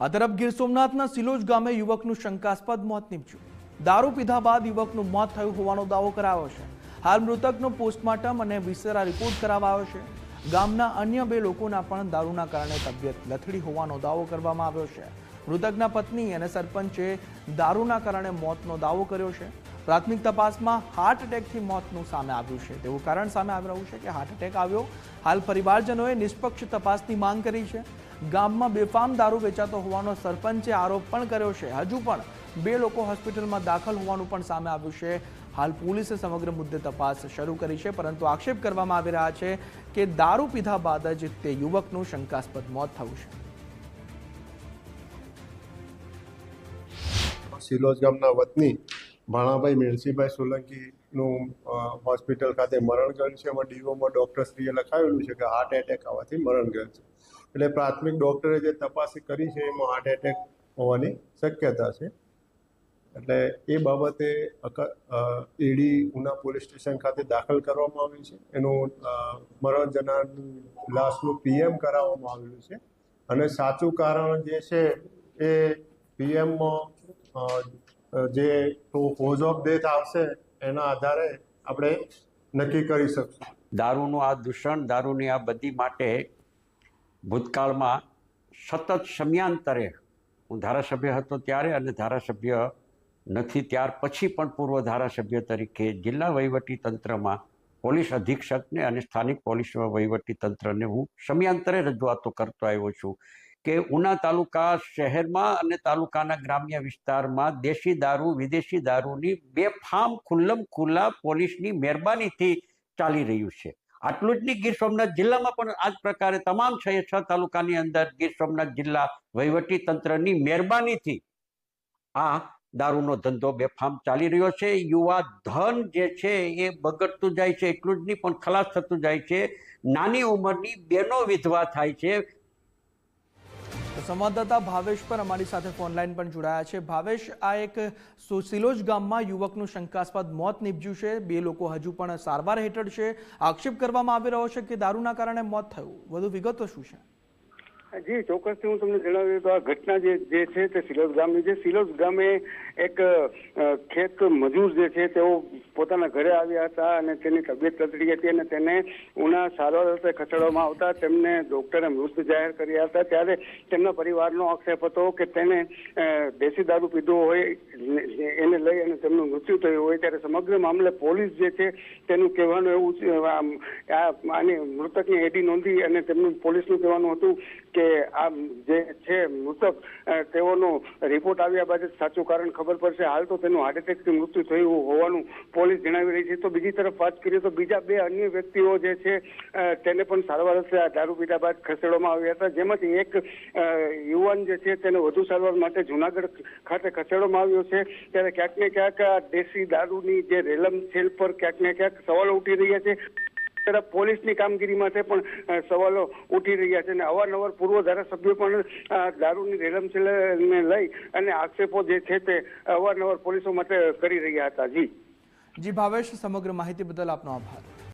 આ તરફ ગીર સોમનાથના સિલોજ ગામે યુવકનું શંકાસ્પદ મોત નીપજ્યું। દારૂ પીધા બાદ યુવકનું મોત થયું હોવાનો દાવો કરાયો છે। હાલ મૃતકનો પોસ્ટમોર્ટમ અને વિસેરા રિપોર્ટ કરાવાયો છે। ગામના અન્ય 2 લોકોના પણ દારૂના કારણે તબિયત લથડી હોવાનો દાવો કરવામાં આવ્યો છે। મૃતકના પત્ની અને સરપંચે દારૂના કારણે મોતનો દાવો કર્યો છે। પ્રાથમિક તપાસમાં હાર્ટ એટેકથી મોતનું સામે આવ્યું છે તેવું કારણ સામે આવી રહ્યું છે કે હાર્ટ એટેક આવ્યો। હાલ પરિવારજનોએ નિષ્પક્ષ તપાસની માંગ કરી છે। ગામમાં બેફામ દારૂ વેચાતો હોવાનો સરપંચે આરોપ પણ કર્યો છે। હજુ પણ 2 લોકો હોસ્પિટલમાં દાખલ હોવાનું પણ સામે આવ્યું છે। હાલ પોલીસે સમગ્ર મુદ્દે તપાસ શરૂ કરી છે, પરંતુ આક્ષેપ કરવામાં આવી રહ્યા છે કે દારૂ પીધા બાદ જ તે યુવકનું શંકાસ્પદ મોત થયું છે। સિલોજ ગામના વતની ભાણાભાઈ મેણસીભાઈ સોલંકીનું હોસ્પિટલ ખાતે મરણ ગયેલ છે। એમાં ડીઓમાં ડૉક્ટરશ્રીએ લખાવેલું છે કે હાર્ટ એટેક આવવાથી મરણ ગયેલ છે। એટલે પ્રાથમિક ડૉક્ટરે જે તપાસ કરી છે એમાં હાર્ટ એટેક હોવાની શક્યતા છે। એટલે એ બાબતે એડી ઉના પોલીસ સ્ટેશન ખાતે દાખલ કરવામાં આવી છે। એનું મરણ જનારની લાશનું પીએમ કરાવવામાં આવેલું છે અને સાચું કારણ જે છે એ પીએમમાં જે કોઝ ઓફ ડેથ આવશે એના આધારે આપણે નક્કી કરી શકશું। દારૂનું આ દૂષણ, દારૂની આ બધી માટે ભૂતકાળમાં સતત સમયાંતરે હું ધારાસભ્ય હતો ત્યારે અને ધારાસભ્ય નથી ત્યાર પછી પણ પૂર્વ ધારાસભ્ય તરીકે જિલ્લા વહીવટી તંત્રમાં પોલીસ અધિક્ષકને અને સ્થાનિક પોલીસ વહીવટી તંત્રને હું સમયાંતરે રજૂઆતો કરતો આવ્યો છું કે ઉના તાલુકા શહેરમાં અને તાલુકાના ગ્રામ્ય વિસ્તારમાં દેશી દારૂ, વિદેશી દારૂની બેફામ ખુલ્લમ ખુલ્લા પોલીસની મહેરબાનીથી ચાલી રહ્યું છે। આટલું જ નહીં, ગીર સોમનાથ જિલ્લામાં પણ આ જ પ્રકારે તમામ 6 તાલુકાની અંદર ગીર સોમનાથ જિલ્લા વહીવટી તંત્રની મહેરબાનીથી આ દારૂનો ધંધો બેફામ ચાલી રહ્યો છે। યુવા ધન જે છે એ બગડતું જાય છે, એટલું જ નહીં પણ ખલાસ થતું જાય છે। નાની ઉંમરની બહેનો વિધવા થાય છે। સંવાદદાતા ભાવેશ પર અમારી સાથે ફોનલાઈન પણ જોડાયા છે। ભાવેશ, આ એક સિલોજ ગામમાં યુવકનું શંકાસ્પદ મોત નીપજ્યું છે। 2 લોકો હજુ પણ સારવાર હેઠળ છે। આક્ષેપ કરવામાં આવી રહ્યો છે કે દારૂના કારણે મોત થયું। વધુ વિગતો શું છે? જી, ચોક્કસથી હું તમને જણાવ્યું તો આ ઘટના જે છે તે સિલોજ ગામની છે। સિલોજ ગામે એક ખેત મજૂર જે છે તેઓ પોતાના ઘરે આવ્યા હતા અને તેની તબિયત લથડી હતી અને તેને ઉના સારવાર અર્થે ખસેડવામાં આવતા તેમને ડોક્ટરે મૃત જાહેર કર્યા હતા। ત્યારે તેમના પરિવારનો આક્ષેપ હતો કે તેને દેશી દારૂ પીધો હોય એને લઈ અને તેમનું મૃત્યુ થયું હોય। ત્યારે સમગ્ર મામલે પોલીસ જે છે તેનું કહેવાનું એવું આની મૃતકની એડી નોંધી અને તેમનું પોલીસનું કહેવાનું હતું કે આ જે છે મૃતક તેઓનો રિપોર્ટ આવ્યા બાદ સાચું કારણ ખબર પડશે। હાલ તો તેનું હાર્ટ એટેકથી મૃત્યુ થયું હોવાનું પોલીસ જણાવી રહી છે। તો બીજી તરફ વાત કરીએ તો બીજા 2 અન્ય વ્યક્તિઓ જે છે તેને પણ સારવાર અર્થે દારૂ પીધા બાદ ખસેડવામાં આવ્યા હતા, જેમાંથી એક યુવાન જે છે તેને વધુ સારવાર માટે જુનાગઢ ખાતે ખસેડવામાં આવ્યો છે। ત્યારે ક્યાંક ને ક્યાંક આ દેશી દારૂની જે રેલમ છેલ પર ક્યાંક ને ક્યાંક સવાલો ઉઠી રહ્યા છે। તરફ પોલીસની કામગીરી માટે પણ સવાલો ઉઠી રહ્યા છે અને અવારનવાર પૂર્વ ધારાસભ્યો પણ દારૂની રેલમછેલને લઈ અને આક્ષેપો જે છે તે અવારનવાર પોલીસો માટે કરી રહ્યા હતા। જી ભાવેશ, સમગ્ર માહિતી બદલ આપનો આભાર।